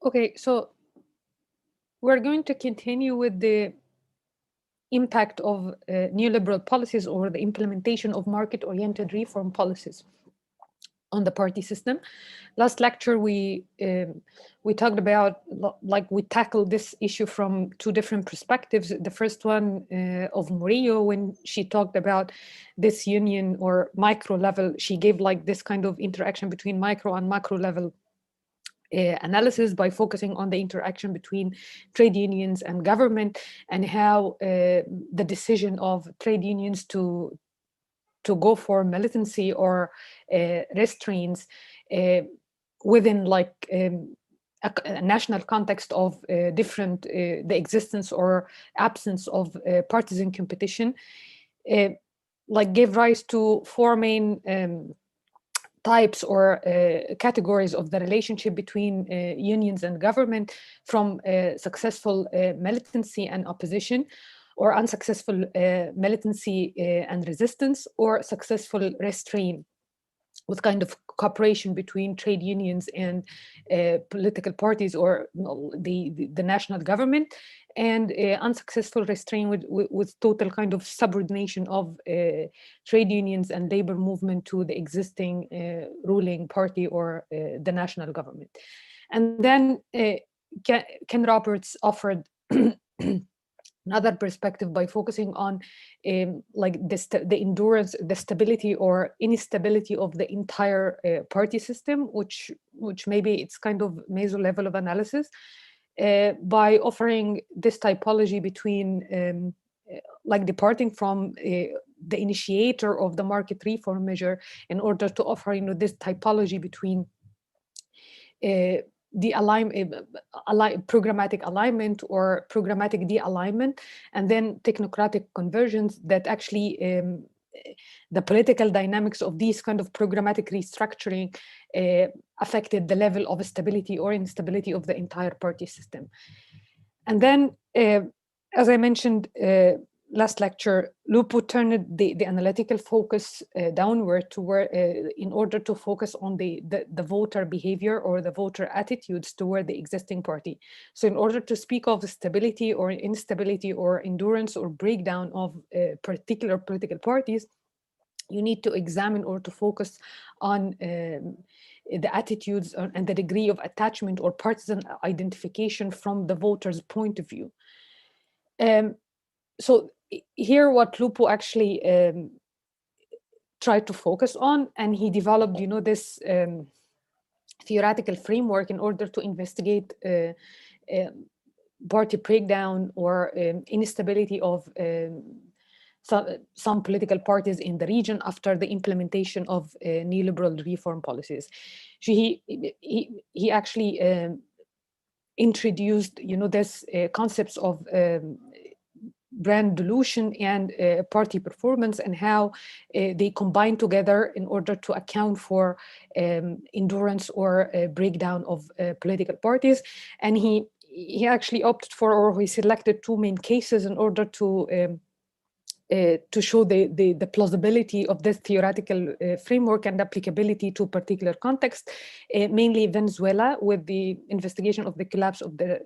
Okay, so we're going to continue with the impact of neoliberal policies or the implementation of market-oriented reform policies on the party system. Last lecture, we talked about, like, we tackled this issue from two different perspectives. The first one of Murillo, when she talked about this union or micro level, she gave like this kind of interaction between micro and macro level analysis by focusing on the interaction between trade unions and government, and how the decision of trade unions to go for militancy or restraints within like a national context of different the existence or absence of partisan competition, like gave rise to four main types or categories of the relationship between unions and government, from successful militancy and opposition, or unsuccessful militancy and resistance, or successful restraint with kind of cooperation between trade unions and political parties or the national government, and unsuccessful restraint with total kind of subordination of trade unions and labor movement to the existing ruling party or the national government. And then Ken Roberts offered another perspective by focusing on like the endurance, the stability or instability of the entire party system, which maybe it's kind of meso level of analysis, by offering this typology between like departing from the initiator of the market reform measure, in order to offer this typology between the programmatic alignment or programmatic de-alignment, and then technocratic conversions that actually the political dynamics of these kind of programmatic restructuring affected the level of stability or instability of the entire party system. And then, as I mentioned last lecture, Lupo turned the analytical focus downward to where, in order to focus on the voter behavior or the voter attitudes toward the existing party. So in order to speak of stability or instability or endurance or breakdown of particular political parties, you need to examine or to focus on the attitudes and the degree of attachment or partisan identification from the voter's point of view. So here what Lupo actually tried to focus on, and he developed, this theoretical framework in order to investigate party breakdown or instability of some political parties in the region after the implementation of neoliberal reform policies. So he actually introduced, this concepts of brand dilution and party performance, and how they combine together in order to account for endurance or breakdown of political parties. And he actually opted for, or he selected two main cases in order to show the plausibility of this theoretical framework and applicability to particular context, mainly Venezuela, with the investigation of the collapse of the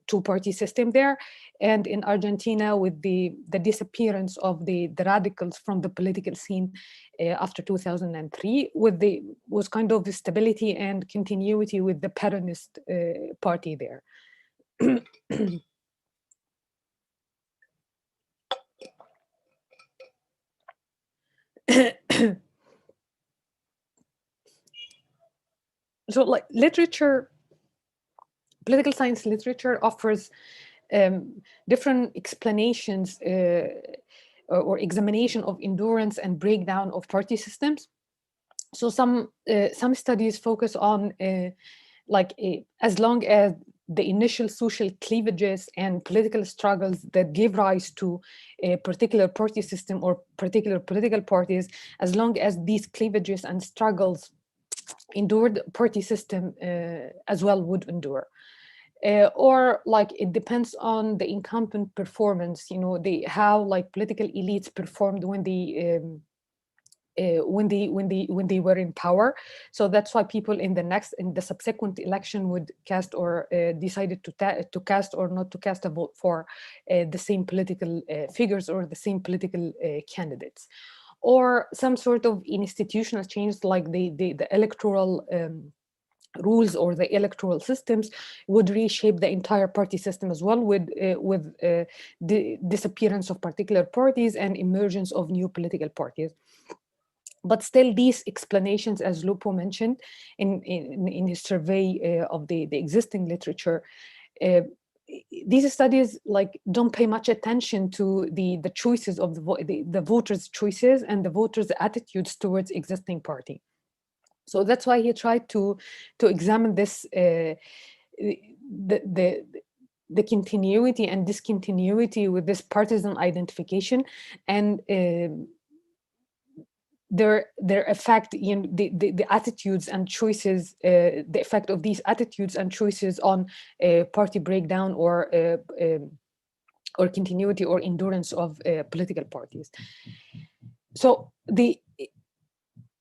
two-party system there, and in Argentina with the disappearance of the radicals from the political scene after 2003, was kind of the stability and continuity with the Peronist party there. So like literature political science literature offers different explanations or examination of endurance and breakdown of party systems. So some studies focus on as long as the initial social cleavages and political struggles that give rise to a particular party system or particular political parties, as long as these cleavages and struggles endured, party system as well would endure. Or like it depends on the incumbent performance, how like political elites performed when they were in power. So that's why people in the subsequent election would cast or decided to cast or not to cast a vote for the same political figures or the same political candidates. Or some sort of institutional change, like the electoral rules or the electoral systems would reshape the entire party system as well, with the disappearance of particular parties and emergence of new political parties. But still, these explanations, as Lupo mentioned in his survey of the existing literature, these studies like don't pay much attention to the choices of the voters' choices and the voters' attitudes towards existing party. So that's why he tried to examine this the continuity and discontinuity with this partisan identification, and their effect, the attitudes and choices, the effect of these attitudes and choices on party breakdown or continuity or endurance of political parties. So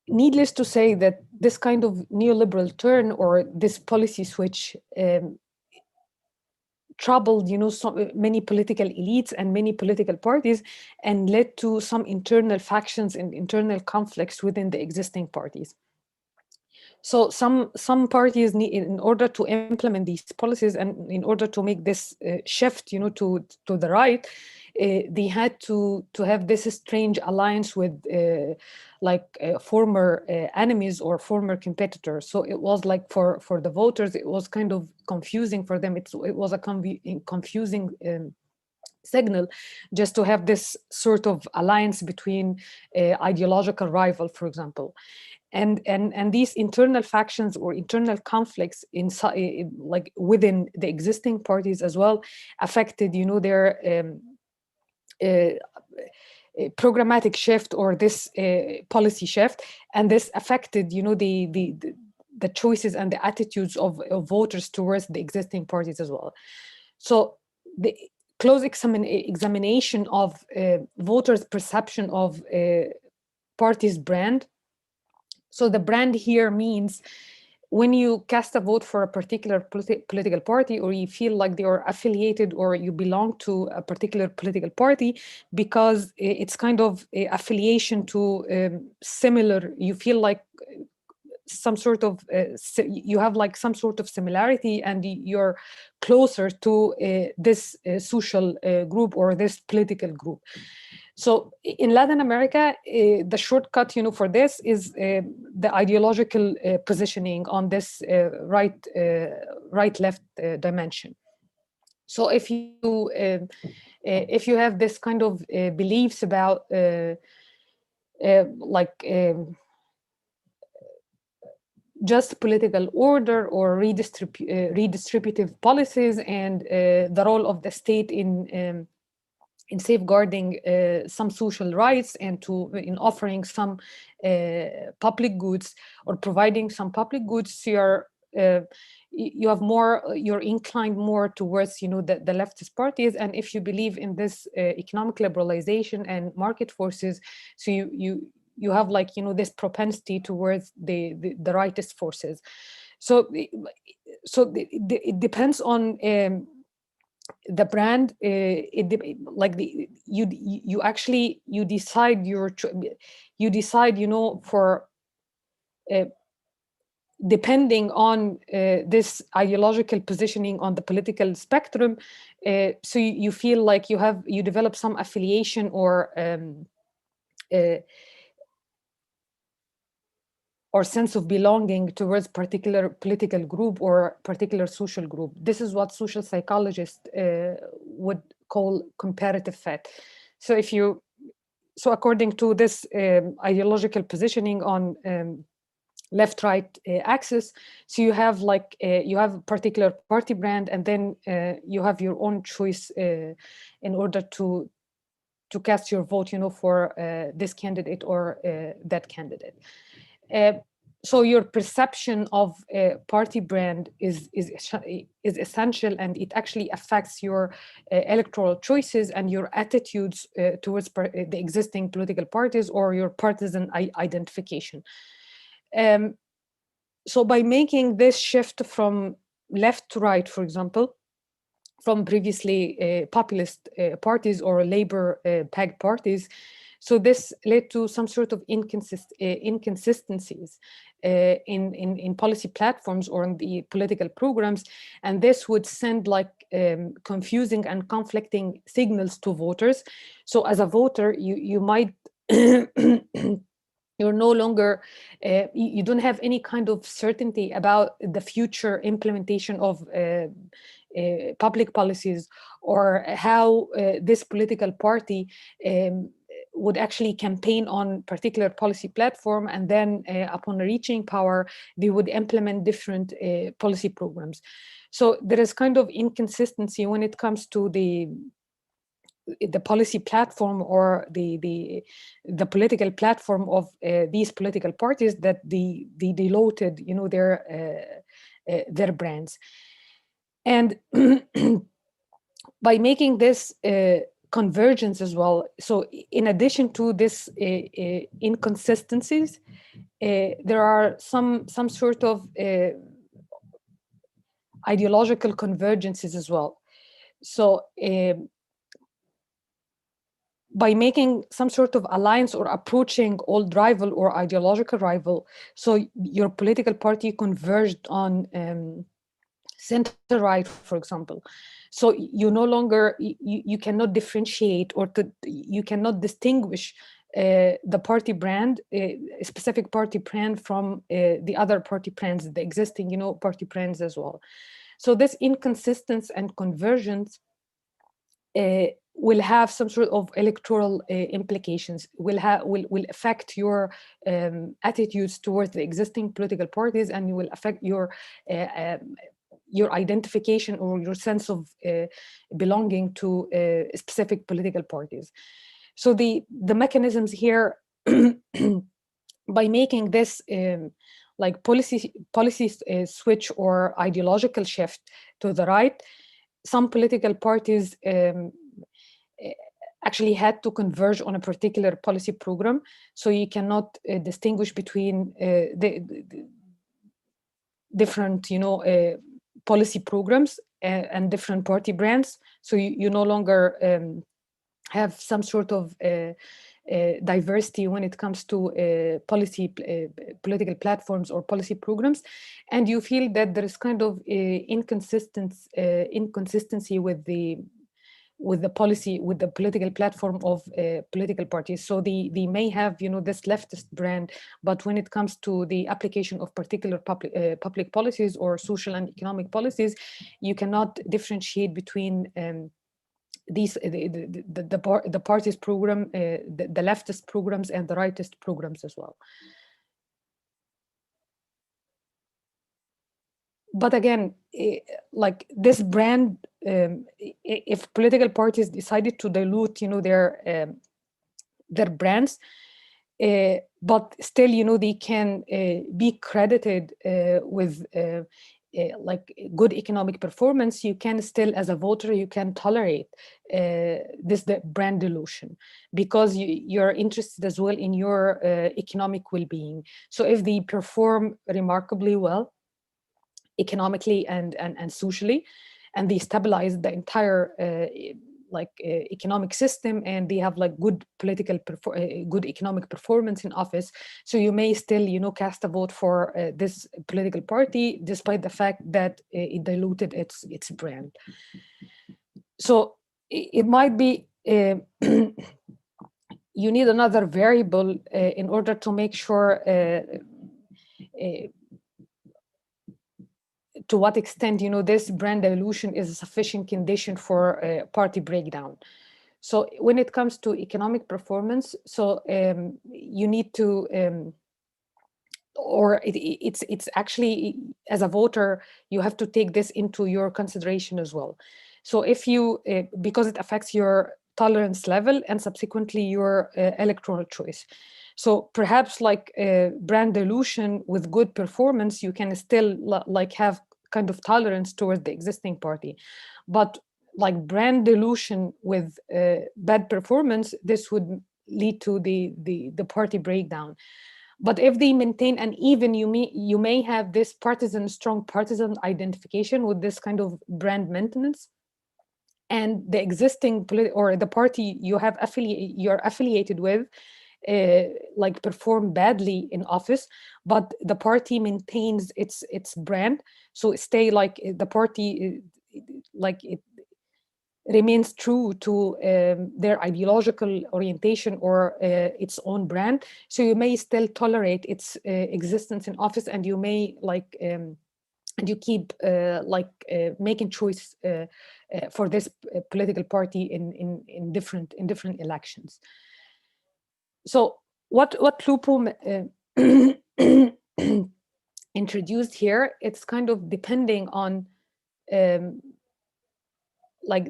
needless to say that this kind of neoliberal turn or this policy switch troubled, so many political elites and many political parties, and led to some internal factions and internal conflicts within the existing parties. So some parties need, in order to implement these policies and in order to make this shift, to the right, they had to have this strange alliance with former enemies or former competitors. So it was like for the voters, it was kind of confusing for them. It was a confusing signal just to have this sort of alliance between ideological rival, for example. And these internal factions or internal conflicts inside, like within the existing parties as well, affected, their programmatic shift or this policy shift, and this affected, the choices and the attitudes of voters towards the existing parties as well. So the close examination of voters' perception of party's brand. So the brand here means when you cast a vote for a particular political party, or you feel like they are affiliated or you belong to a particular political party, because it's kind of a affiliation to similar, you feel like some sort of, you have like some sort of similarity and you're closer to this social group or this political group. So in Latin America, the shortcut, for this is the ideological positioning on this right-left dimension. So if you have this kind of beliefs about just political order or redistributive policies and the role of the state in safeguarding some social rights and in offering some public goods or providing some public goods, so you're inclined more towards the leftist parties. And if you believe in this economic liberalization and market forces, so you have this propensity towards the rightist forces. So it depends on the brand. You decide for depending on this ideological positioning on the political spectrum, so you feel like you develop some affiliation or or sense of belonging towards particular political group or particular social group. This is what social psychologists would call comparative fit. So according to this ideological positioning on left-right axis, so you have you have a particular party brand, and then you have your own choice in order to cast your vote, for this candidate or that candidate. So your perception of a party brand is essential, and it actually affects your electoral choices and your attitudes towards the existing political parties or your partisan identification. So by making this shift from left to right, for example, from previously populist parties or labor-pegged parties, so this led to some sort of inconsistencies in policy platforms or in the political programs, and this would send confusing and conflicting signals to voters. So as a voter, you might you're no longer, you don't have any kind of certainty about the future implementation of public policies, or how this political party would actually campaign on particular policy platform, and then upon reaching power, they would implement different policy programs. So there is kind of inconsistency when it comes to the policy platform or the political platform of these political parties, that they diluted, their brands. And by making this convergence as well, so in addition to this inconsistencies, there are some sort of ideological convergences as well. So by making some sort of alliance or approaching old rival or ideological rival, so your political party converged on center right, for example. So you no longer, you cannot differentiate, or you cannot distinguish the party brand, a specific party brand, from the other party brands, the existing, party brands as well. So this inconsistency and convergence will have some sort of electoral implications, will affect your attitudes towards the existing political parties, and will affect your identification or your sense of belonging to specific political parties. So the mechanisms here, by making this policy switch or ideological shift to the right, some political parties actually had to converge on a particular policy program. So you cannot distinguish between the different, policy programs and different party brands. So you no longer have some sort of diversity when it comes to political platforms or policy programs, and you feel that there is kind of inconsistency with the policy, with the political platform of political parties. So they may have, this leftist brand, but when it comes to the application of particular public policies or social and economic policies, you cannot differentiate between these the party's program, the leftist programs and the rightist programs as well. But again, like this brand, if political parties decided to dilute, their brands, but still, they can be credited with like good economic performance, you can still, as a voter, you can tolerate the brand dilution, because you're interested as well in your economic well-being. So if they perform remarkably well economically and socially, and they stabilize the entire economic system, and they have good good economic performance in office, so you may still cast a vote for this political party, despite the fact that it diluted its brand. So it might be you need another variable in order to make sure to what extent, this brand dilution is a sufficient condition for party breakdown. So when it comes to economic performance, so you need to, or it's actually, as a voter, you have to take this into your consideration as well. So if you, because it affects your tolerance level and subsequently your electoral choice. So perhaps like brand dilution with good performance, you can still like have kind of tolerance towards the existing party. But like brand dilution with bad performance, this would lead to the party breakdown. But if they maintain an even, you may have this strong partisan identification with this kind of brand maintenance, and the existing or the party you're affiliated with like perform badly in office, but the party maintains its brand, so stay like the party like it remains true to their ideological orientation or its own brand. So you may still tolerate its existence in office, and you may like and you keep making choice for this political party in different elections. So what Lupo introduced here, it's kind of depending on like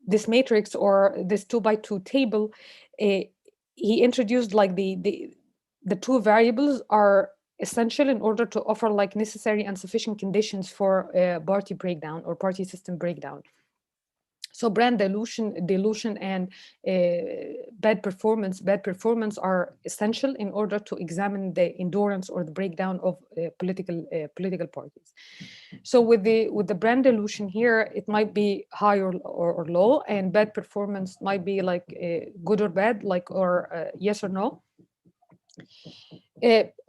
this matrix or this 2x2 table. He introduced like the two variables are essential in order to offer like necessary and sufficient conditions for party breakdown or party system breakdown. So brand dilution and bad performance are essential in order to examine the endurance or the breakdown of political parties. So with the brand dilution here, it might be high or low, and bad performance might be like good or bad, like or yes or no.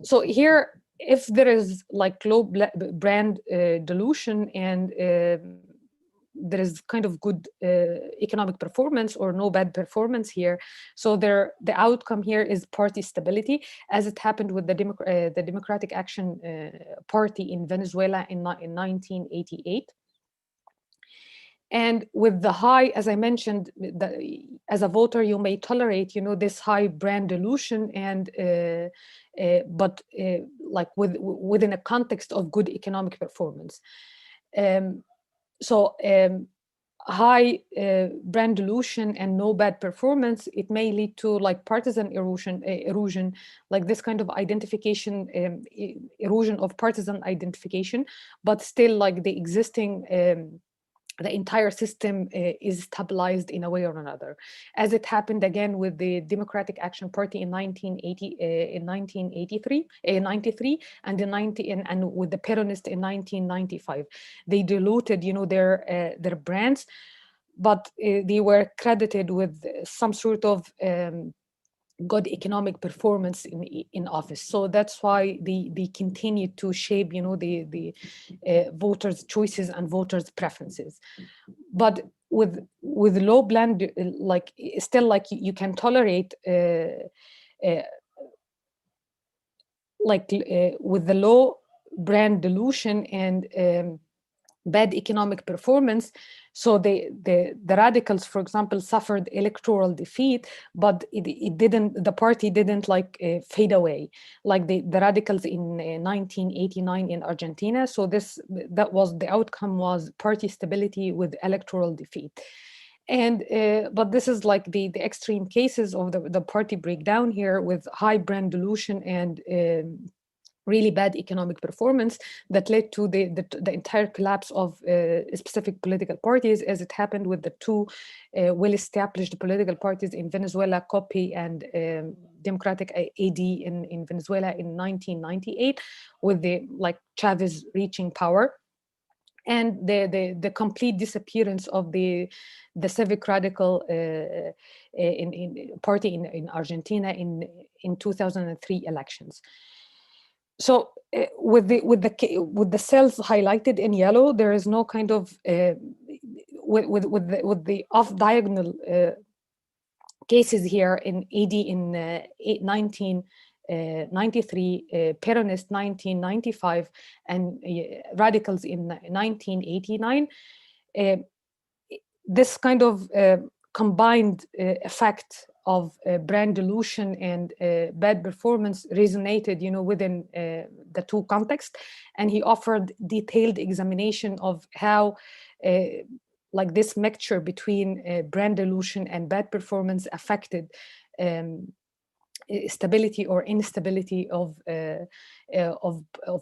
So here, if there is like low brand dilution and there is kind of good economic performance or no bad performance here, so the outcome here is party stability, as it happened with the Democratic Action Party in Venezuela in 1988. And with the high, as I mentioned, as a voter, you may tolerate, this high brand dilution, and but like within a context of good economic performance. So high brand dilution and no bad performance, it may lead to like partisan erosion, like this kind of identification, erosion of partisan identification, but still like the existing the entire system is stabilized in a way or another, as it happened again with the Democratic Action Party in 1993, and in and with the Peronists in 1995. They diluted, their brands, but they were credited with some sort of good economic performance in office. So that's why they continue to shape, the voters' choices and voters' preferences. But with low blend, like still like you can tolerate with the low brand dilution and bad economic performance. So the radicals, for example, suffered electoral defeat, but it didn't, the party didn't like fade away like the radicals in 1989 in Argentina. So that was the outcome, was party stability with electoral defeat. And but this is like the extreme cases of the party breakdown here, with high brand dilution and really bad economic performance that led to the entire collapse of specific political parties, as it happened with the two well-established political parties in Venezuela, COPE and Democratic AD in Venezuela in 1998, with the like Chavez reaching power, and the complete disappearance of the civic radical party in Argentina in 2003 elections. So with the cells highlighted in yellow, there is no kind of with the off diagonal cases here in AD in 19 93, Peronist 1995, and radicals in 1989. This kind of combined effect of brand dilution and bad performance resonated, within the two contexts, and he offered detailed examination of how like this mixture between brand dilution and bad performance affected stability or instability of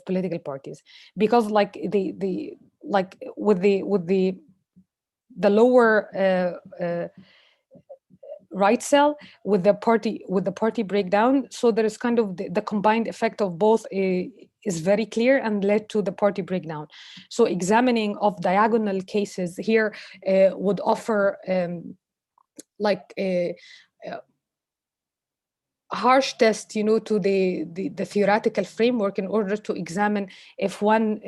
political parties, because like the like with the lower right cell with the party breakdown, so there is kind of the combined effect of both is very clear and led to the party breakdown. So examining of diagonal cases here would offer like a harsh test, to the theoretical framework, in order to examine if one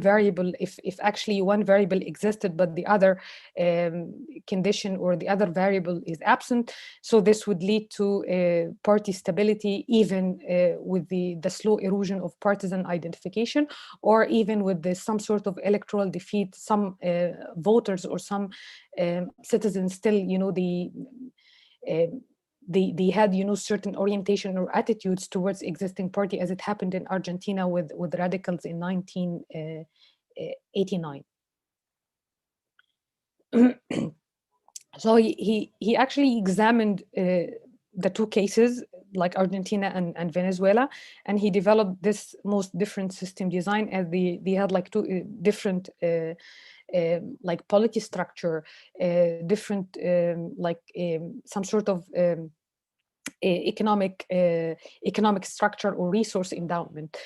variable, if actually one variable existed but the other condition or the other variable is absent. So this would lead to party stability, even with the slow erosion of partisan identification, or even with some sort of electoral defeat. Some voters or some citizens still, they had, certain orientation or attitudes towards existing party, as it happened in Argentina with radicals in 1989. So he actually examined the two cases, like Argentina and Venezuela, and he developed this most different system design, as they had like two different like polity structure, different some sort of economic structure or resource endowment,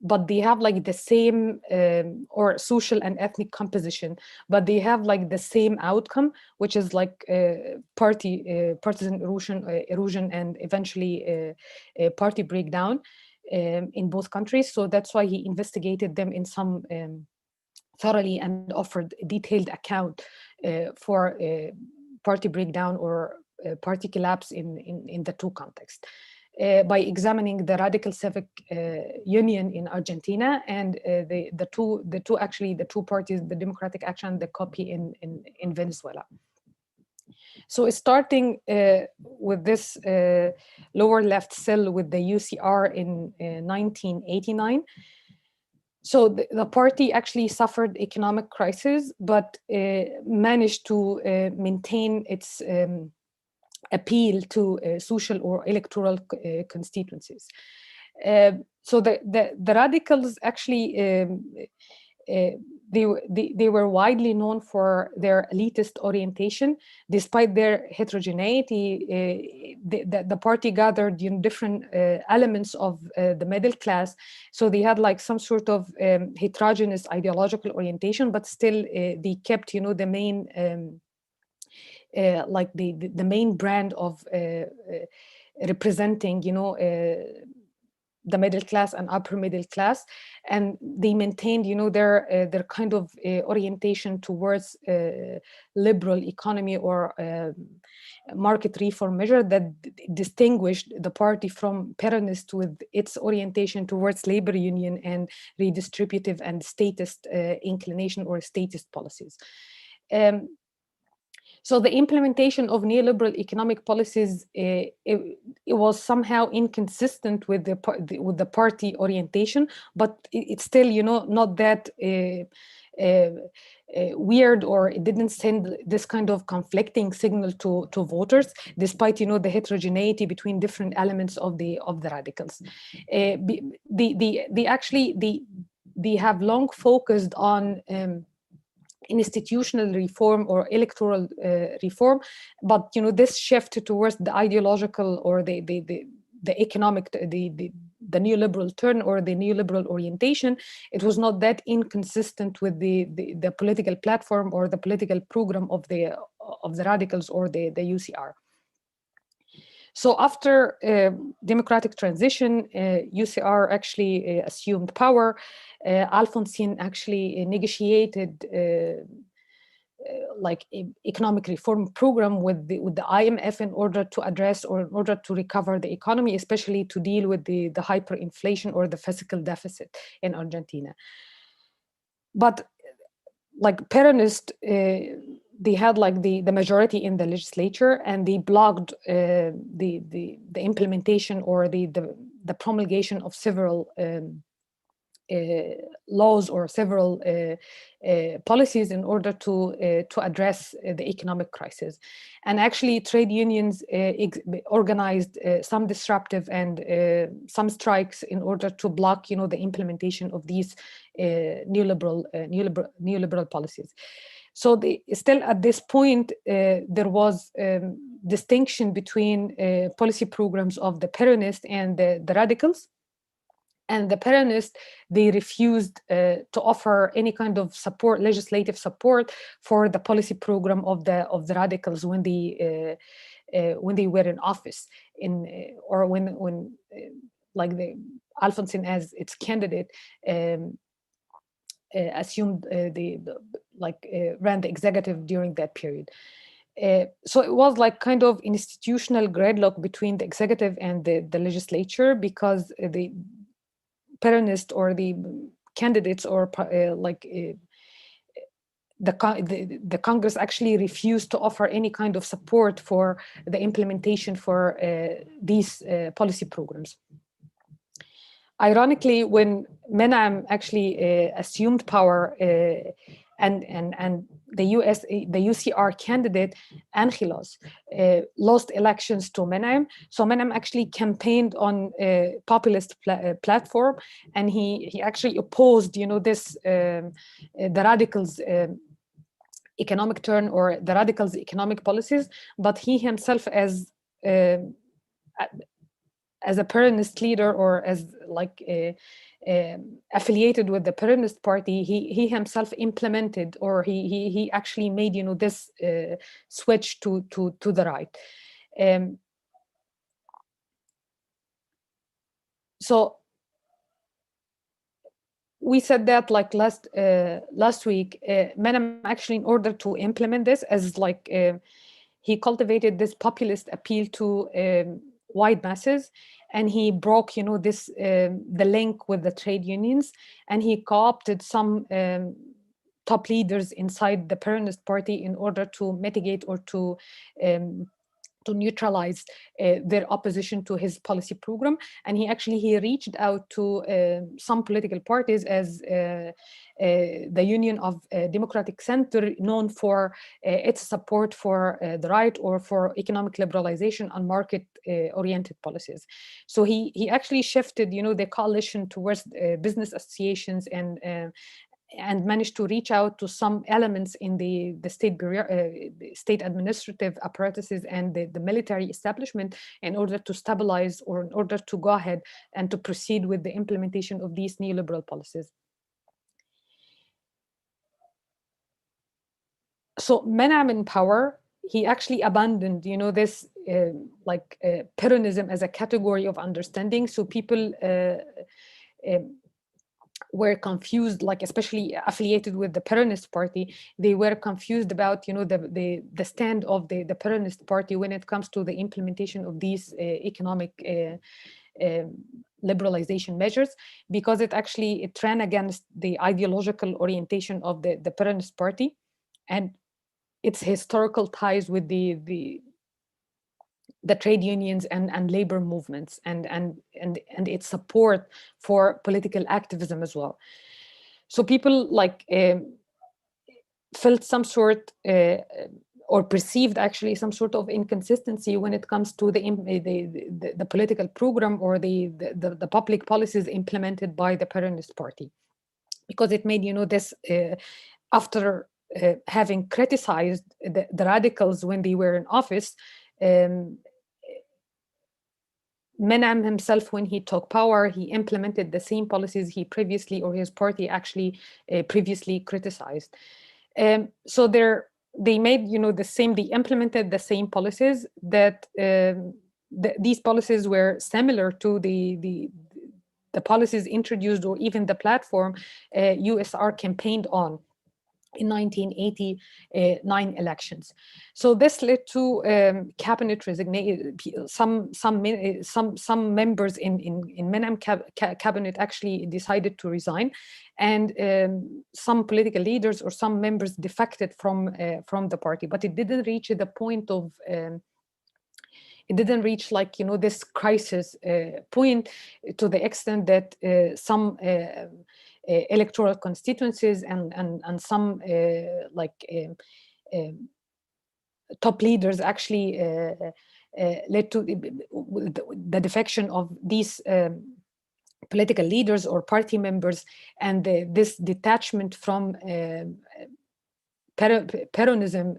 but they have like the same or social and ethnic composition, but they have like the same outcome, which is like partisan erosion and eventually party breakdown in both countries. So that's why he investigated them in some thoroughly, and offered a detailed account for party breakdown or party collapse in the two contexts, by examining the radical civic union in Argentina and the two parties, the Democratic Action, the COPI in Venezuela. So starting with this lower left cell with the UCR in 1989. So the party actually suffered economic crisis, but managed to maintain its appeal to social or electoral constituencies. So the radicals actually they were widely known for their elitist orientation. Despite their heterogeneity, the party gathered different elements of the middle class. So they had like some sort of heterogeneous ideological orientation, but still they kept the main like the main brand of representing the middle class and upper middle class, and they maintained their kind of orientation towards liberal economy or market reform measure that distinguished the party from Peronist, with its orientation towards labor union and redistributive and statist inclination or statist policies. So the implementation of neoliberal economic policies, it was somehow inconsistent with the party orientation, but it's still, not that weird, or it didn't send this kind of conflicting signal to voters, despite the heterogeneity between different elements of the radicals. They have long focused on institutional reform or electoral reform, but this shift towards the ideological or the economic, the neoliberal turn or the neoliberal orientation, it was not that inconsistent with the political platform or the political program of the radicals or the UCR. So after democratic transition, UCR actually assumed power. Alfonsine actually negotiated like economic reform program with the IMF in order to address or in order to recover the economy, especially to deal with the hyperinflation or the fiscal deficit in Argentina. But like Peronist, they had like the majority in the legislature, and they blocked the implementation or the promulgation of several laws or several policies in order to address the economic crisis. And actually trade unions organized some disruptive and some strikes in order to block, you know, the implementation of these neoliberal policies. So still at this point, there was distinction between policy programs of the Peronists and the radicals. And the Peronists, they refused to offer any kind of support, legislative support, for the policy program of the radicals when they were in office, or when like the Alfonsin as its candidate assumed ran the executive during that period. So it was like kind of institutional gridlock between the executive and the legislature, because the Peronist or the candidates or the Congress actually refused to offer any kind of support for the implementation for these policy programs. Ironically, when LaAm actually assumed power, and the UCR candidate Angelos lost elections to LaAm, so LaAm actually campaigned on a populist platform, and he actually opposed, you know, this the radicals' economic turn or the radicals' economic policies, but he himself as a Peronist leader, or as like affiliated with the Peronist party, he himself implemented, or he actually made, you know, this switch to the right. So we said that like last week, LaAm actually, in order to implement this, as like he cultivated this populist appeal to wide masses, and he broke, you know, this the link with the trade unions, and he co-opted some top leaders inside the Peronist party in order to mitigate or to neutralize their opposition to his policy program. And he reached out to some political parties, as the Union of Democratic Center, known for its support for the right or for economic liberalization and market oriented policies. So he actually shifted, you know, the coalition towards business associations, and managed to reach out to some elements in the state administrative apparatuses and the military establishment, in order to stabilize, or in order to go ahead and to proceed with the implementation of these neoliberal policies. So LaAm in power, he actually abandoned, you know, this Peronism as a category of understanding. So people were confused, like especially affiliated with the Peronist party, they were confused about, you know, the stand of the Peronist party when it comes to the implementation of these economic liberalization measures, because it ran against the ideological orientation of the Peronist party and its historical ties with the trade unions and labor movements, and its support for political activism as well. So people felt some sort or perceived actually some sort of inconsistency when it comes to the political program or the public policies implemented by the Peronist party, because it made, you know, this after having criticized the radicals when they were in office, LaAm himself, when he took power, he implemented the same policies he previously, or his party actually previously criticized. So they made, you know, they implemented the same policies that these policies were similar to the policies introduced, or even the platform USR campaigned on. in 1989 elections. So this led to cabinet resignation. Some members in MNM cabinet actually decided to resign, and some political leaders or some members defected from the party. But it didn't reach the point of it didn't reach, like, this crisis point, to the extent that some electoral constituencies and some top leaders actually led to the defection of these political leaders or party members, and this detachment from Peronism,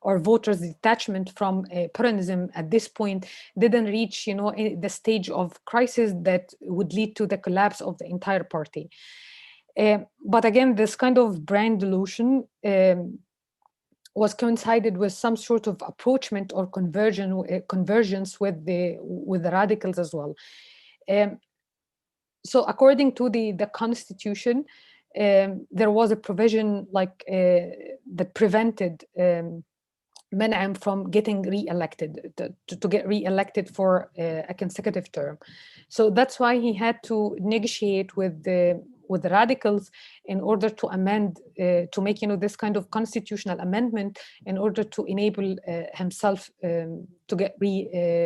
or voters' detachment from Peronism at this point didn't reach, the stage of crisis that would lead to the collapse of the entire party. But again, this kind of brand delusion was coincided with some sort of approachment or convergence with the radicals as well. So according to the constitution, there was a provision that prevented LaAm from getting re-elected, to get re-elected for a consecutive term. So that's why he had to negotiate with the radicals in order to amend, to make this kind of constitutional amendment in order to enable himself to get re-elected.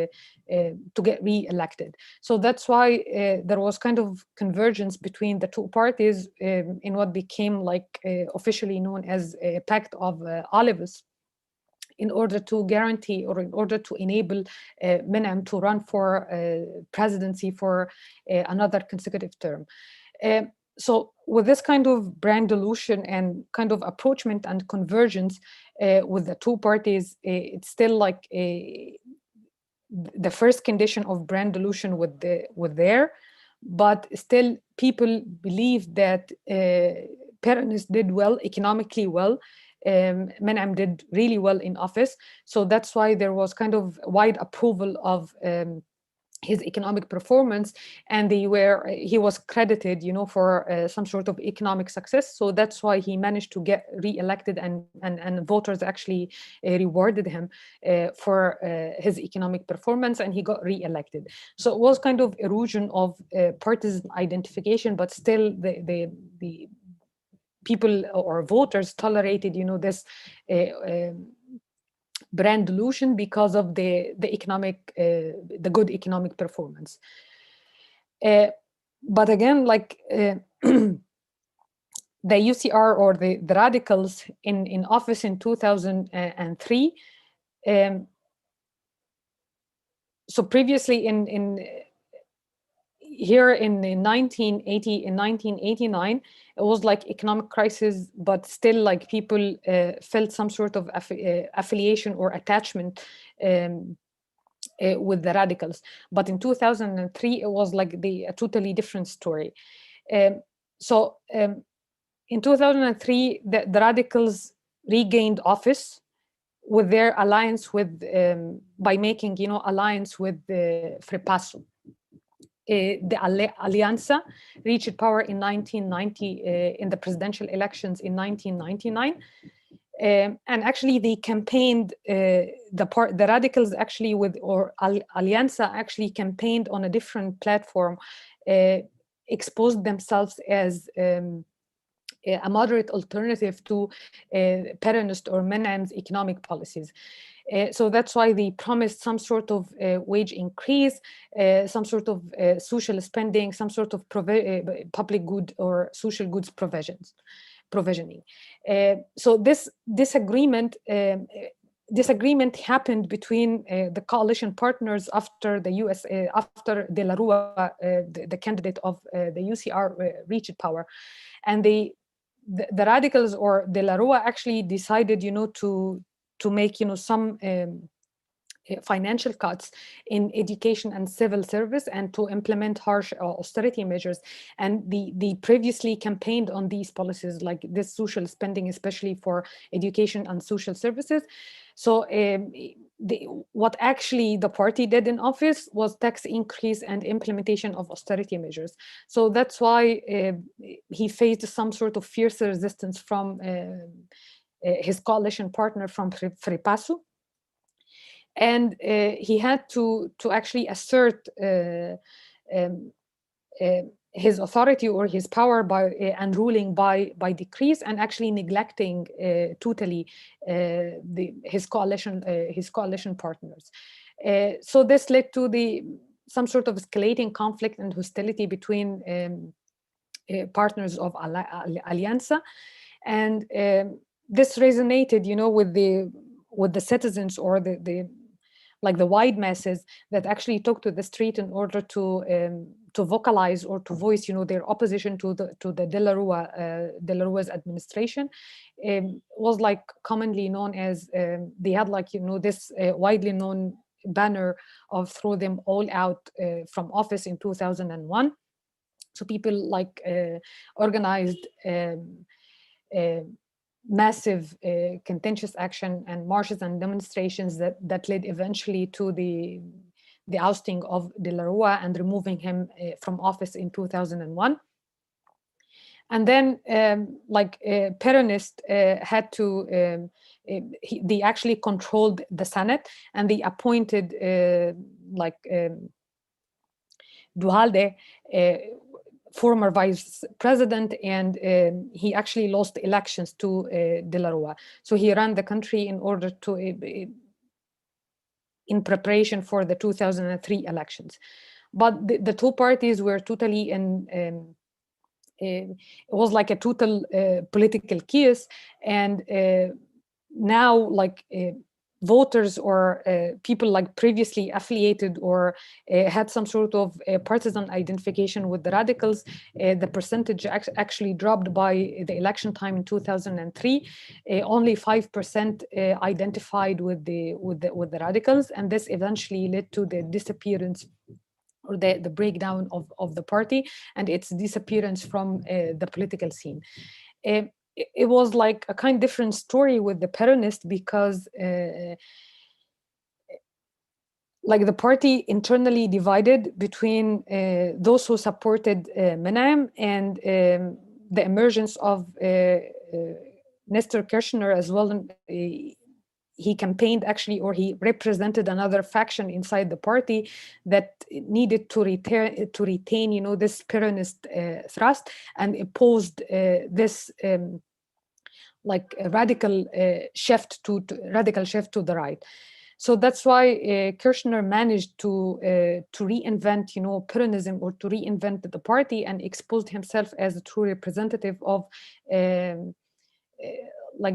So that's why there was kind of convergence between the two parties in what became officially known as a Pact of Olives, in order to guarantee or in order to enable LaAm to run for presidency for another consecutive term. So with this kind of brand delusion and kind of approachment and convergence with the two parties, it's still the first condition of brand delusion with there, but still people believe that Peronists did well, economically well. LaAm did really well in office, so that's why there was kind of wide approval of his economic performance, and he was credited, for some sort of economic success. So that's why he managed to get re-elected, and voters actually rewarded him for his economic performance, and he got re-elected. So it was kind of erosion of partisan identification, but still the people or voters tolerated, this brand delusion because of the economic, the good economic performance. But again, the UCR or the radicals in office in 2003. So previously here in 1989, it was economic crisis, but still people felt some sort of affiliation or attachment with the radicals. But in 2003, it was a totally different story. So in 2003, the radicals regained office with their alliance with, by making, alliance with Free Passo. The Alianza reached power in 1990 in the presidential elections in 1999. And actually they campaigned, the radicals actually Alianza actually campaigned on a different platform, exposed themselves as a moderate alternative to Peronist or LaAm's economic policies. So that's why they promised some sort of wage increase, some sort of social spending, some sort of public good or social goods provisioning. So this disagreement happened between the coalition partners after the after De La Rua, the candidate of the UCR, reached power, and the radicals or De La Rua actually decided, to make, some financial cuts in education and civil service, and to implement harsh austerity measures. And they previously campaigned on these policies, like this social spending, especially for education and social services. So what actually the party did in office was tax increase and implementation of austerity measures. So that's why he faced some sort of fierce resistance from his coalition partner from Frepasu. And he had to actually assert um, his authority or his power by and ruling by decrees, and actually neglecting totally his coalition partners. So this led to some sort of escalating conflict and hostility between partners of Alianza, and this resonated, with the citizens, or the like the wide masses that actually took to the street in order to vocalize or to voice, their opposition to the De La Rua's administration. Was like commonly known as, they had like, this widely known banner of "throw them all out from office" in 2001. So people like organized massive contentious action and marches and demonstrations that led eventually to the ousting of De La Rua and removing him from office in 2001. And then Peronist had to, they actually controlled the Senate, and they appointed Duhalde, former vice president, and he actually lost elections to De La Rua. So he ran the country in order to, in preparation for the 2003 elections. But the two parties were totally in, it was like a total political chaos. And now voters or people like previously affiliated or had some sort of partisan identification with the radicals, the percentage actually dropped by the election time in 2003. Only 5% identified with the radicals, and this eventually led to the disappearance or the breakdown of the party and its disappearance from the political scene. It was like a kind of different story with the Peronist, because the party internally divided between those who supported LaAm and the emergence of Nestor Kirchner as well. He campaigned actually, or he represented another faction inside the party that needed to retain, this Peronist thrust, and opposed this a radical shift to the right. So that's why Kirchner managed to reinvent, Peronism, or to reinvent the party, and exposed himself as a true representative of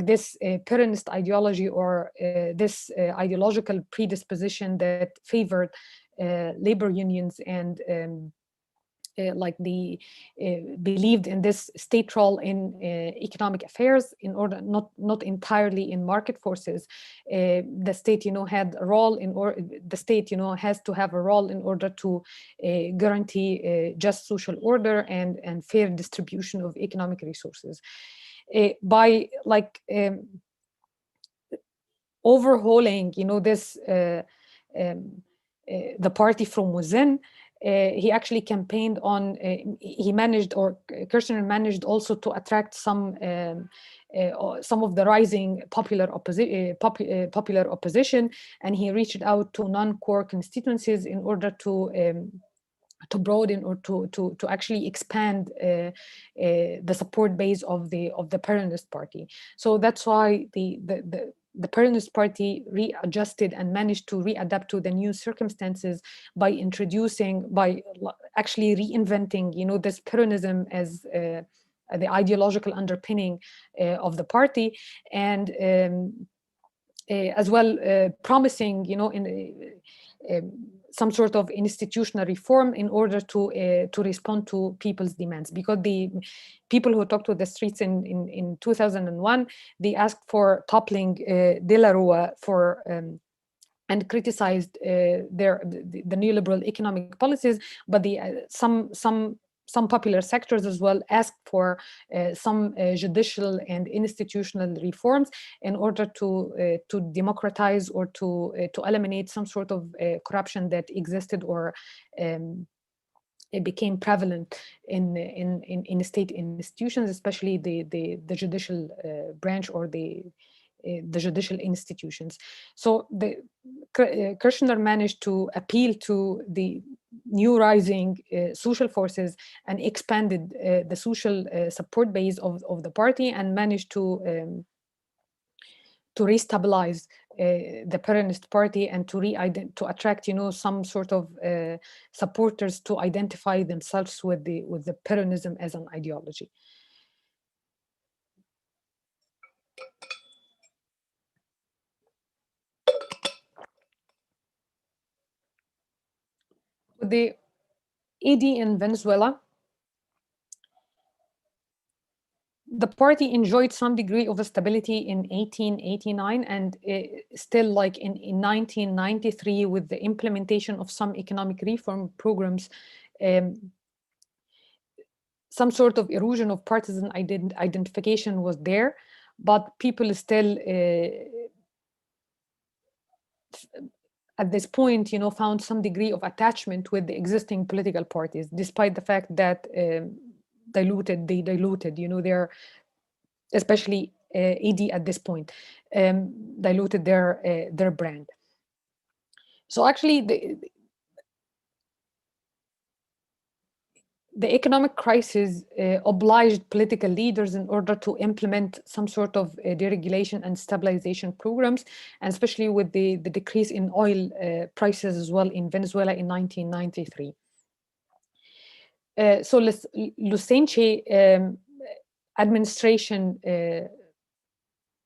this Peronist ideology, or this ideological predisposition that favored labor unions and believed in this state role in economic affairs, in order not entirely in market forces. The state, had a role the state, has to have a role in order to guarantee just social order and fair distribution of economic resources. By overhauling, this the party from within. He actually campaigned on. He managed, or Kirchner managed, also to attract some of the rising popular opposition, and he reached out to non-core constituencies in order to broaden or to actually expand the support base of the Peronist party. So that's why the Peronist party readjusted and managed to readapt to the new circumstances by actually reinventing, this Peronism as the ideological underpinning of the party, and as well promising, some sort of institutional reform in order to respond to people's demands. Because the people who talked to the streets in 2001, they asked for toppling De La Rua for and criticized the neoliberal economic policies, but some some popular sectors as well asked for some judicial and institutional reforms in order to democratize or to eliminate some sort of corruption that existed or it became prevalent in state institutions, especially the judicial branch or the judicial institutions. So Kirchner managed to appeal to the new rising social forces and expanded the social support base of the party, and managed to restabilize the Peronist party and to attract, some sort of supporters to identify themselves with the Peronism as an ideology. With the AD in Venezuela, the party enjoyed some degree of stability in 1889, and still, like in 1993, with the implementation of some economic reform programs, some sort of erosion of partisan identification was there, but people still at this point, found some degree of attachment with the existing political parties, despite the fact that they diluted, their, especially AD at this point, diluted their brand. So actually, the economic crisis obliged political leaders in order to implement some sort of deregulation and stabilization programs, and especially with the decrease in oil prices as well in Venezuela in 1993. So Lucenche administration in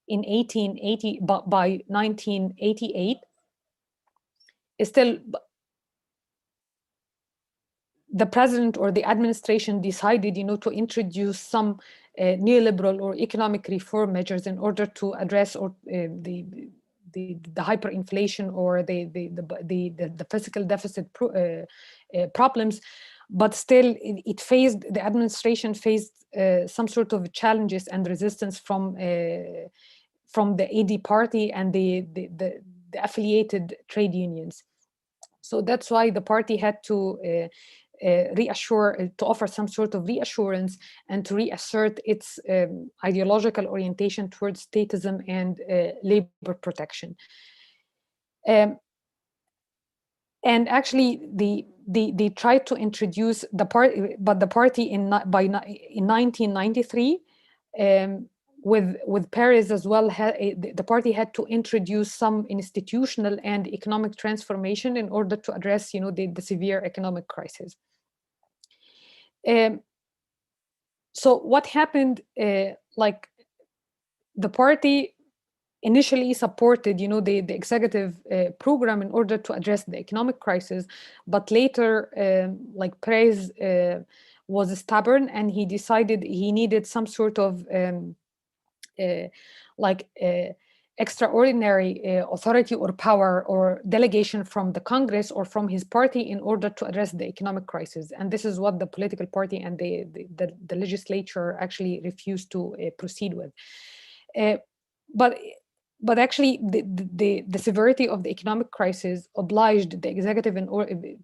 1880, by 1988, is still, the president or the administration decided, to introduce some neoliberal or economic reform measures in order to address the hyperinflation or the fiscal deficit problems. But still, the administration faced some sort of challenges and resistance from the AD party and the affiliated trade unions. So that's why the party had to to offer some sort of reassurance and to reassert its ideological orientation towards statism and labor protection. And actually, they tried to introduce the party, but the party in 1993, with Paris as well, the party had to introduce some institutional and economic transformation in order to address, the severe economic crisis. So what happened? Like, the party initially supported, the executive program in order to address the economic crisis, but later, like, Perez was stubborn, and he decided he needed some sort of extraordinary authority or power or delegation from the Congress or from his party in order to address the economic crisis. And this is what the political party and the legislature actually refused to proceed with. But actually, the severity of the economic crisis obliged the executive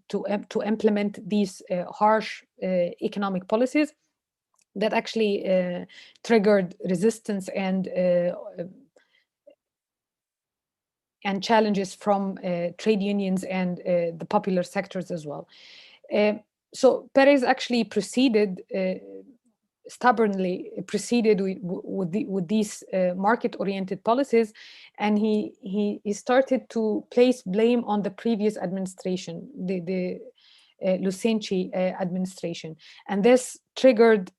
to implement these harsh economic policies that actually triggered resistance and challenges from trade unions and the popular sectors as well. So Perez actually stubbornly proceeded with these market-oriented policies, and he started to place blame on the previous administration, the Lucenche administration, and this triggered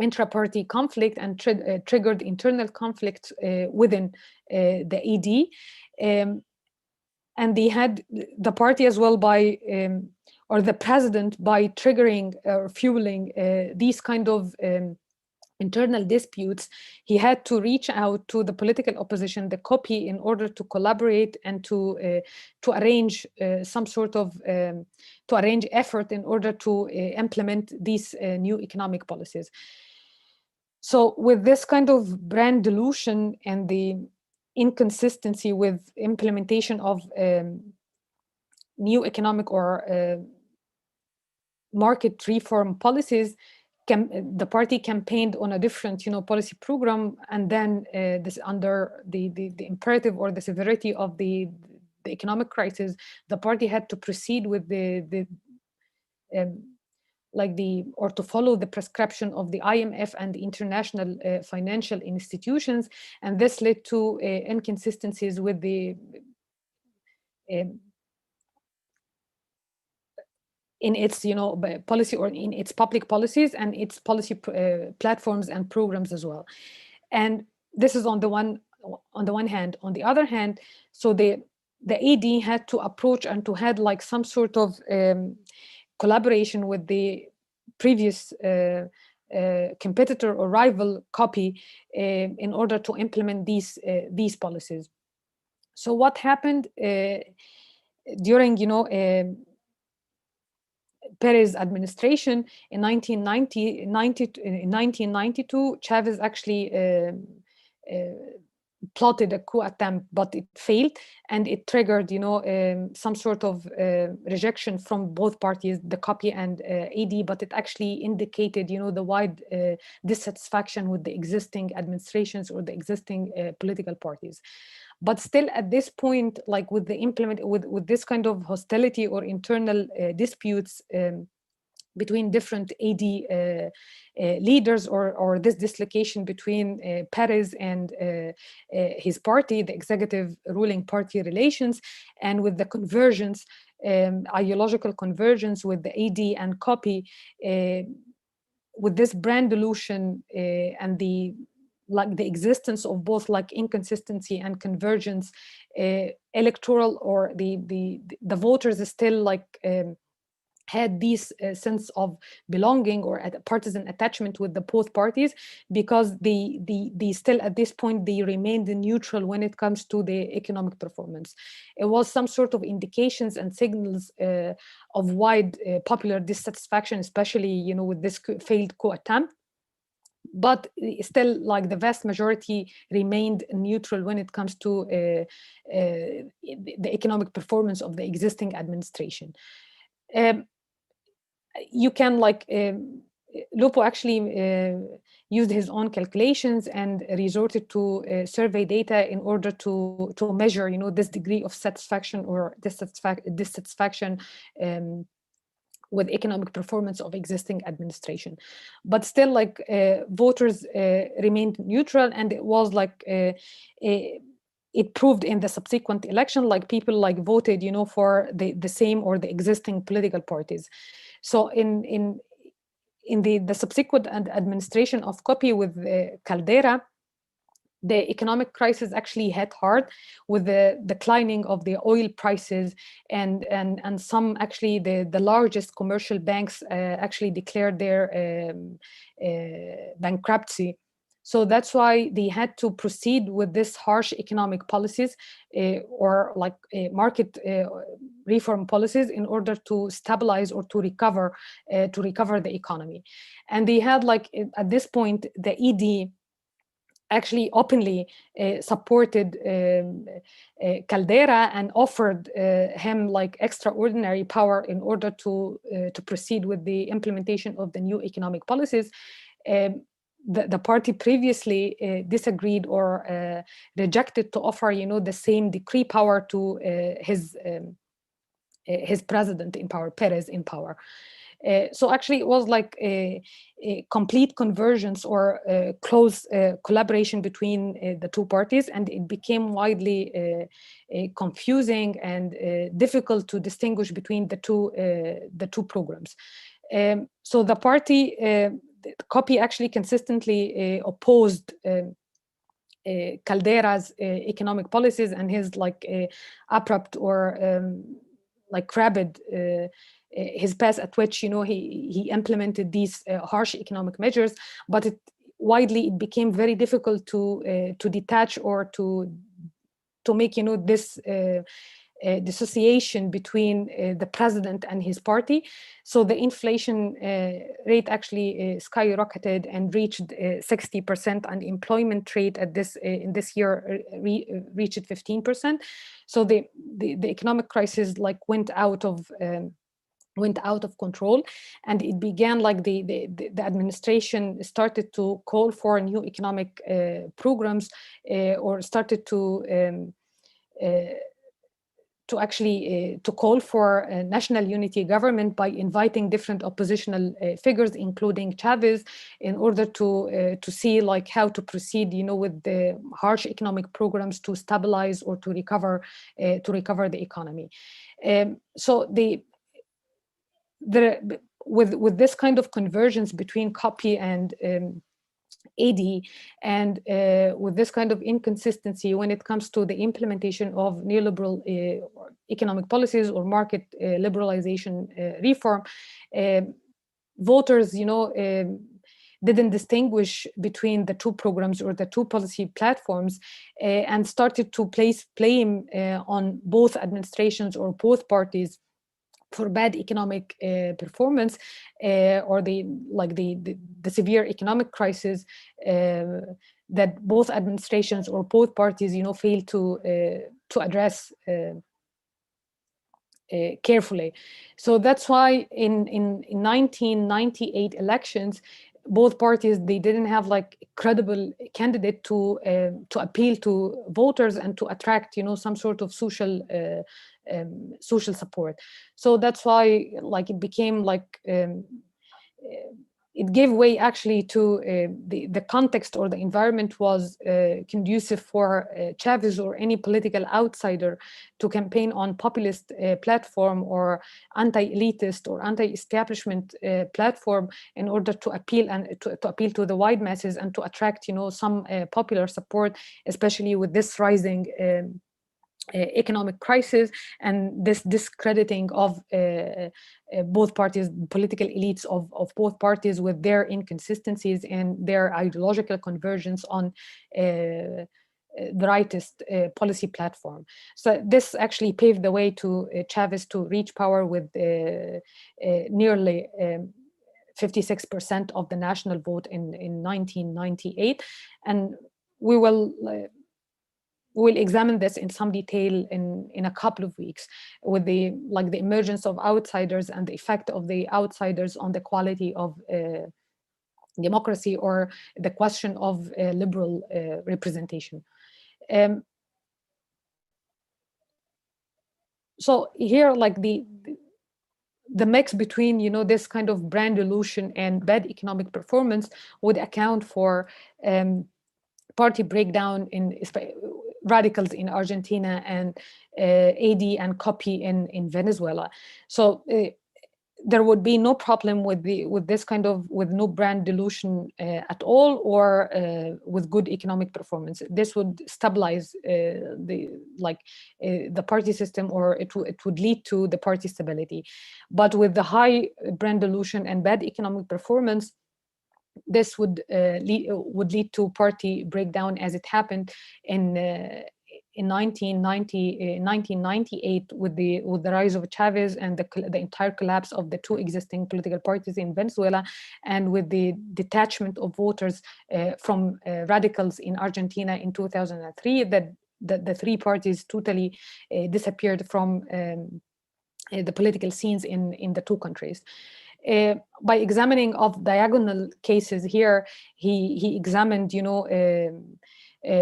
intra-party conflict and triggered internal conflict within the AD, and they had the party as well by or the president by triggering or fueling these kind of internal disputes, he had to reach out to the political opposition, the copy, in order to collaborate and to arrange some sort of to arrange effort in order to implement these new economic policies. So with this kind of brand dilution and the inconsistency with implementation of new economic or market reform policies, the party campaigned on a different, policy program, and then this under the imperative or the severity of the economic crisis, the party had to proceed with um, or to follow the prescription of the IMF and the international financial institutions, and this led to inconsistencies with the um, in its policy, or in its public policies and its policy platforms and programs as well. And this is on the one hand. On the other hand, so the AD had to approach and to had like some sort of collaboration with the previous competitor or rival copy in order to implement these policies. So what happened during Perez administration in 1992, Chavez actually plotted a coup attempt, but it failed, and it triggered, some sort of rejection from both parties, the copy and AD. But it actually indicated, the wide dissatisfaction with the existing administrations or the existing political parties. But still, at this point, like with the with this kind of hostility or internal disputes between different AD leaders, or this dislocation between Perez and his party, the executive ruling party relations, and with the convergence, ideological convergence with the AD and copy, with this brand dilution and the existence of both like inconsistency and convergence, electoral, or the voters is still like had this sense of belonging or partisan attachment with the both parties, because they still at this point they remained neutral when it comes to the economic performance. It was some sort of indications and signals of wide popular dissatisfaction, especially with this failed coup attempt. But still, like the vast majority remained neutral when it comes to the economic performance of the existing administration. You can Lupo actually used his own calculations and resorted to survey data in order to measure, this degree of satisfaction or dissatisfaction with economic performance of existing administration. But still, voters remained neutral, and it was it proved in the subsequent election, people voted, for the same or the existing political parties. So in the subsequent administration of copy with Caldera, the economic crisis actually hit hard with the declining of the oil prices, and some actually the largest commercial banks actually declared their bankruptcy. So that's why they had to proceed with this harsh economic policies or market reform policies in order to stabilize or to recover the economy. And they had at this point the ED actually openly supported Caldera and offered him extraordinary power in order to proceed with the implementation of the new economic policies. The party previously disagreed or rejected to offer, the same decree power to his president in power, Perez in power. So actually it was a complete convergence or close collaboration between the two parties, and it became widely confusing and difficult to distinguish between the two programs. So the party, the copy, actually consistently opposed Caldera's economic policies and his abrupt or rapid his path at which he implemented these harsh economic measures. But widely, it became very difficult to detach or to make, you know, this dissociation between the president and his party. So the inflation rate actually skyrocketed and reached 60%. Unemployment rate at this in this year reached 15%. So the economic crisis like went out of control, and it began like the administration started to call for new economic programs, or started to to call for a national unity government by inviting different oppositional figures, including Chavez, in order to see like how to proceed, you know, with the harsh economic programs to stabilize or to recover the economy. So with this kind of convergence between copy and AD, and with this kind of inconsistency when it comes to the implementation of neoliberal economic policies or market liberalization reform, voters, you know, didn't distinguish between the two programs or the two policy platforms, and started to place blame on both administrations or both parties for bad economic performance, or the severe economic crisis that both administrations or both parties, you know, fail to address carefully. So that's why in 1998 elections, both parties, they didn't have like a credible candidate to appeal to voters and to attract, you know, some sort of social support. So that's why like it became like it gave way actually to the context or the environment was conducive for Chavez or any political outsider to campaign on populist platform or anti-elitist or anti-establishment platform in order to appeal and to appeal to the wide masses and to attract, you know, some popular support, especially with this rising economic crisis and this discrediting of both parties, political elites of both parties, with their inconsistencies and their ideological convergence on the rightist policy platform. So this actually paved the way to Chavez to reach power with nearly 56% of the national vote in 1998. And we we'll examine this in some detail in a couple of weeks, with the emergence of outsiders and the effect of the outsiders on the quality of democracy, or the question of liberal representation. So here, like the mix between, you know, this kind of brand illusion and bad economic performance would account for party breakdown in radicals in Argentina and AD and copy in Venezuela. So there would be no problem with this kind of, with no brand delusion at all, or with good economic performance. This would stabilize the party system, or it would lead to the party stability. But with the high brand delusion and bad economic performance, this would lead to party breakdown, as it happened in 1998 with the rise of Chavez and the entire collapse of the two existing political parties in Venezuela, and with the detachment of voters from radicals in Argentina in 2003, that the three parties totally disappeared from the political scenes in the two countries. By examining of diagonal cases here, he examined, you know,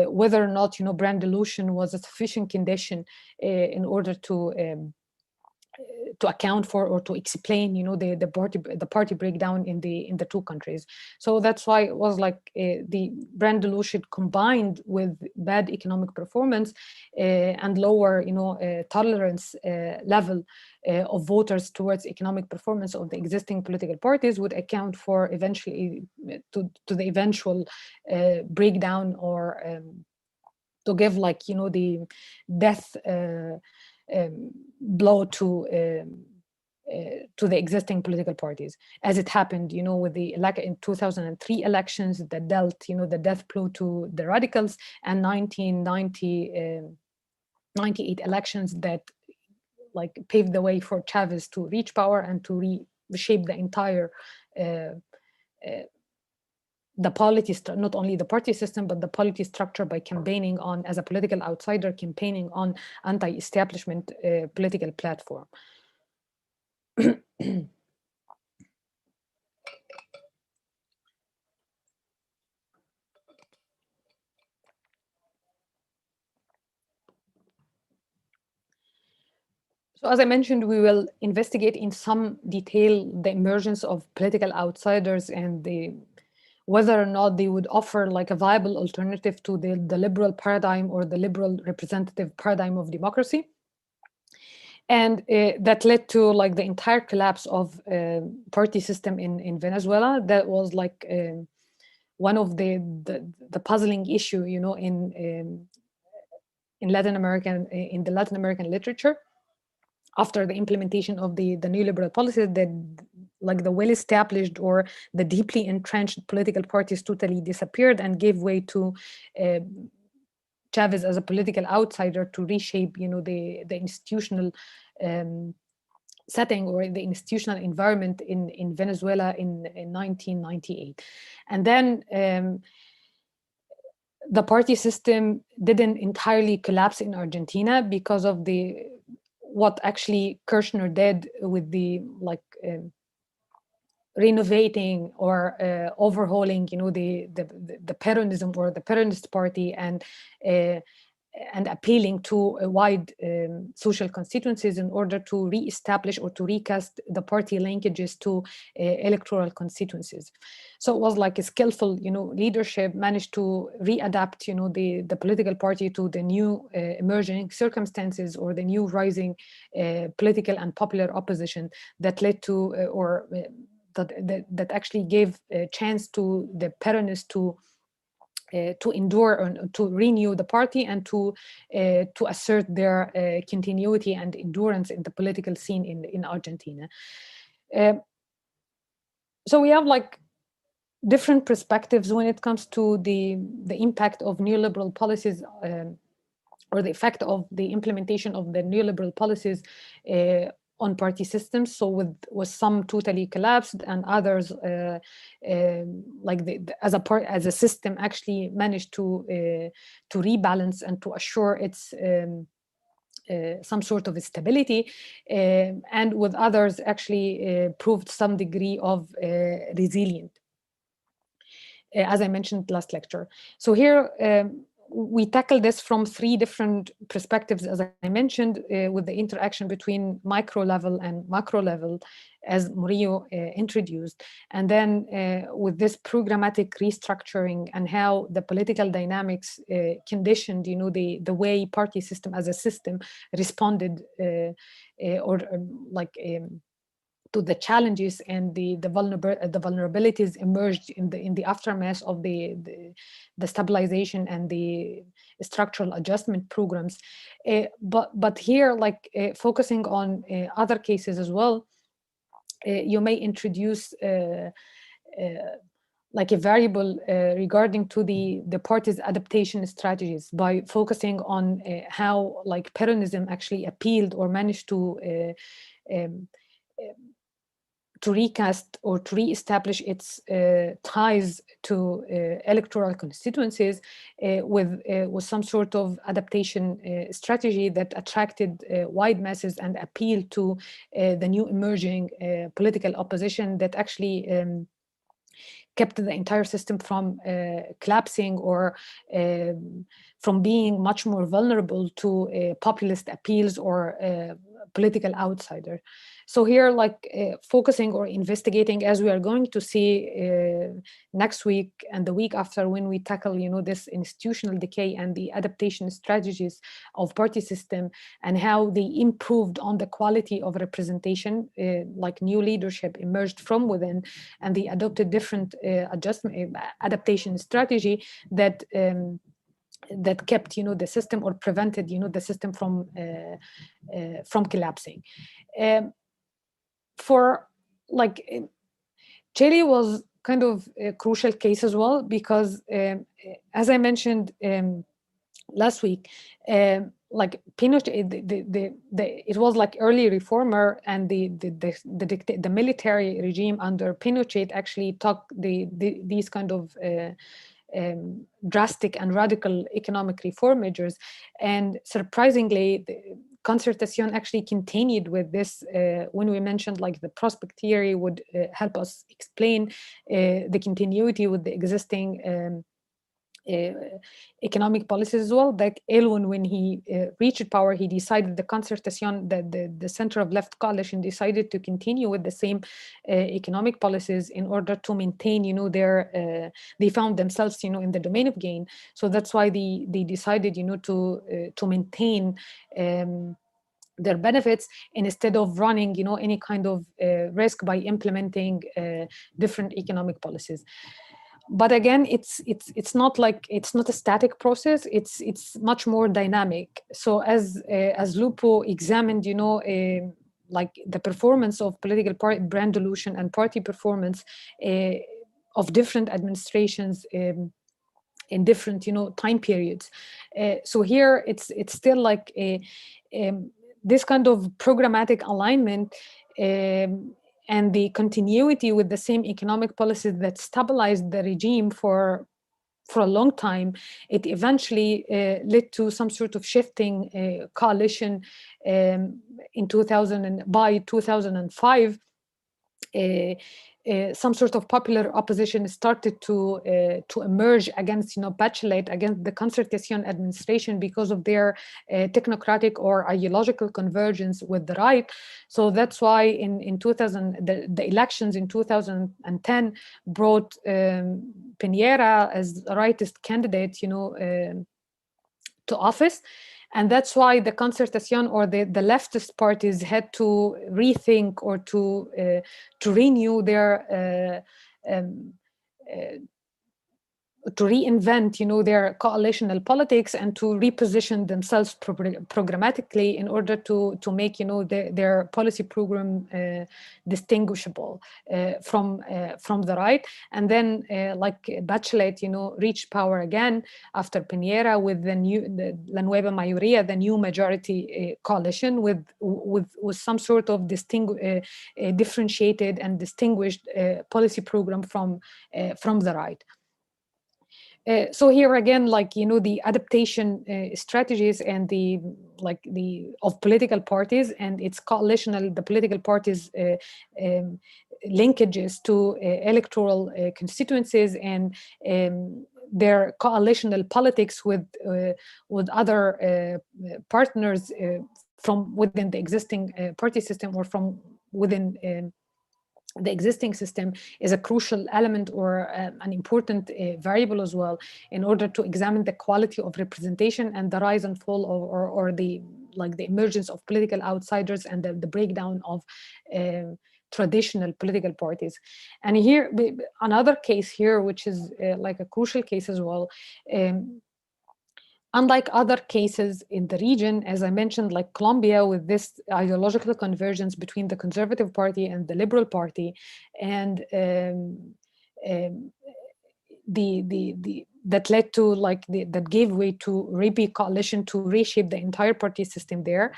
whether or not, you know, brand delusion was a sufficient condition in order to account for or to explain, you know, the party breakdown in the two countries. So that's why it was like the brand delusion combined with bad economic performance and lower, you know, tolerance level of voters towards economic performance of the existing political parties would account for eventually to the eventual breakdown, or to give, like, you know, the death blow to to the existing political parties, as it happened, with the in 2003 elections that dealt, the death blow to the radicals, and 1998 elections that like paved the way for Chavez to reach power and to reshape the entire the polity, not only the party system, but the polity structure by campaigning on, as a political outsider, campaigning on anti-establishment political platform. So as I mentioned, we will investigate in some detail the emergence of political outsiders and whether or not they would offer like a viable alternative to the liberal paradigm or the liberal representative paradigm of democracy. And that led to like the entire collapse of party system in Venezuela. That was like one of the puzzling issue, in Latin American, in the Latin American literature, after the implementation of the neoliberal policies, that like the well-established or the deeply entrenched political parties totally disappeared and gave way to Chavez as a political outsider to reshape, the institutional setting or the institutional environment in Venezuela in 1998. And then the party system didn't entirely collapse in Argentina because of what actually Kirchner did with the renovating or overhauling, the Peronism or the Peronist party, and appealing to a wide social constituencies in order to reestablish or to recast the party linkages to electoral constituencies. So it was like a skillful, leadership managed to readapt, the political party to the new emerging circumstances or the new rising political and popular opposition that led to that actually gave a chance to the Peronists to endure or to renew the party and to assert their continuity and endurance in the political scene in Argentina. So we have like different perspectives when it comes to the impact of neoliberal policies or the effect of the implementation of the neoliberal policies on party systems. So with some totally collapsed and others like as a system actually managed to rebalance and to assure its some sort of stability, and with others actually proved some degree of resilient, as I mentioned last lecture. So here we tackle this from three different perspectives, as I mentioned, with the interaction between micro level and macro level, as Murillo introduced, and then with this programmatic restructuring and how the political dynamics conditioned, the way party system as a system responded to the challenges and the vulnerabilities emerged in the aftermath of the stabilization and the structural adjustment programs. But here, focusing on other cases as well, you may introduce like a variable regarding to the party's adaptation strategies by focusing on how Peronism actually appealed or managed to recast or to reestablish its ties to electoral constituencies with some sort of adaptation strategy that attracted wide masses and appealed to the new emerging political opposition that actually kept the entire system from collapsing or from being much more vulnerable to populist appeals or political outsider. So here, focusing or investigating, as we are going to see next week and the week after, when we tackle, this institutional decay and the adaptation strategies of party system and how they improved on the quality of representation, like new leadership emerged from within, and they adopted different adaptation strategy that kept the system or prevented the system from collapsing. for like Chile was kind of a crucial case as well because, as I mentioned last week, like Pinochet, it was like early reformer, and the military regime under Pinochet actually took these kind of drastic and radical economic reform measures, and surprisingly, the Concertación actually continued with this. When we mentioned like the prospect theory would help us explain the continuity with the existing economic policies as well. Like Elwin, when he reached power, he decided the Concertación, the center of left coalition, decided to continue with the same economic policies in order to maintain, they found themselves, in the domain of gain. So that's why they decided, to maintain their benefits instead of running, any kind of risk by implementing different economic policies. But again, it's not a static process. It's much more dynamic. So as Lupo examined, like the performance of political party brand dilution and party performance of different administrations in different time periods. So here it's still like this kind of programmatic alignment and the continuity with the same economic policies that stabilized the regime for a long time. It eventually led to some sort of shifting coalition in 2000 by 2005. Some sort of popular opposition started to emerge against, Bachelet, against the Concertación administration because of their technocratic or ideological convergence with the right. So that's why in 2000, the elections in 2010 brought Piñera as a rightist candidate, to office. And that's why the Concertación or the leftist parties had to rethink or to renew their to reinvent, their coalitional politics and to reposition themselves programmatically in order to make, their policy program distinguishable from the right. And then, like Bachelet, reached power again after Piñera with the La Nueva Mayoría, the new majority coalition with some sort of differentiated and distinguished policy program from the right. So here again, the adaptation strategies and the of political parties and its coalitional, the political parties linkages to electoral constituencies and their coalitional politics with other partners from within the existing party system or from within the existing system is a crucial element or an important variable as well in order to examine the quality of representation and the rise and fall or the emergence of political outsiders and the breakdown of traditional political parties. And here another case here, which is like a crucial case as well. Unlike other cases in the region, as I mentioned, like Colombia, with this ideological convergence between the Conservative Party and the Liberal Party, and that led to that gave way to Rabi coalition to reshape the entire party system there,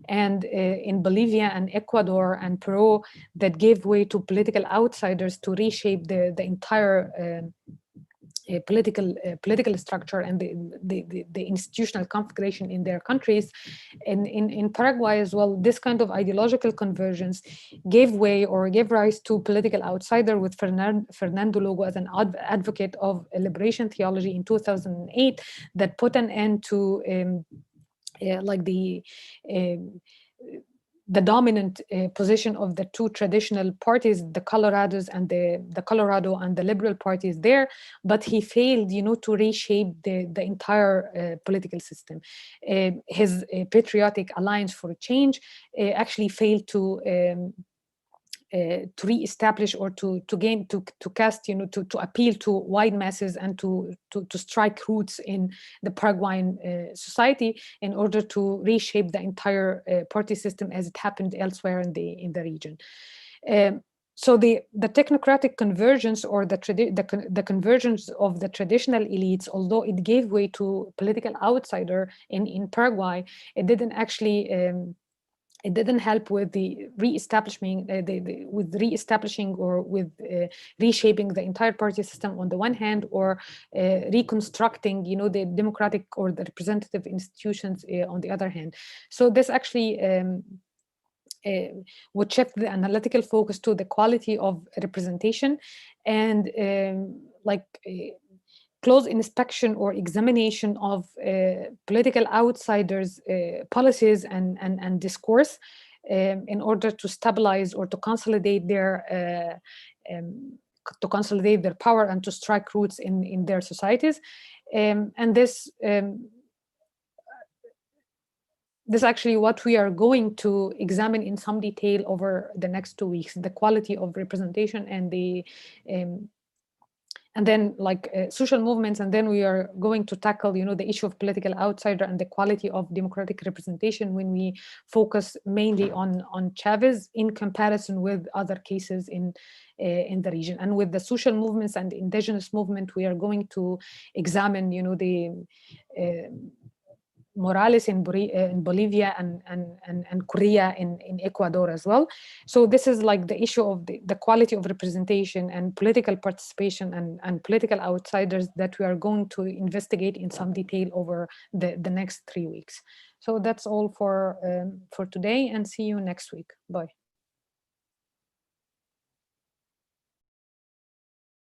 and in Bolivia and Ecuador and Peru, that gave way to political outsiders to reshape the entire political structure and the institutional configuration in their countries. And in Paraguay as well, this kind of ideological convergence gave way or gave rise to political outsider with Fernando Lugo as an advocate of liberation theology in 2008 that put an end to the dominant position of the two traditional parties, the Colorados and the Colorado and the Liberal parties there, but he failed, to reshape the entire political system. His Patriotic Alliance for Change actually failed to reestablish or to cast, to appeal to wide masses and to strike roots in the Paraguayan society in order to reshape the entire party system as it happened elsewhere in the region. So the technocratic convergence, or the convergence of the traditional elites, although it gave way to political outsider in Paraguay, it didn't actually it didn't help with the reestablishing or with reshaping the entire party system on the one hand, or reconstructing, you know, the democratic or the representative institutions on the other hand. So this actually would shift the analytical focus to the quality of representation, and close inspection or examination of political outsiders' policies and discourse, in order to stabilize or to consolidate their power and to strike roots in their societies. And this is actually what we are going to examine in some detail over the next 2 weeks: the quality of representation and then social movements. And then we are going to tackle, you know, the issue of political outsider and the quality of democratic representation, when we focus mainly on Chavez in comparison with other cases in the region. And with the social movements and the indigenous movement, we are going to examine, you know, the Morales in Bolivia and Korea in Ecuador as well. So this is like the issue of the quality of representation and political participation and political outsiders that we are going to investigate in some detail over the next 3 weeks. So that's all for today, and see you next week. Bye.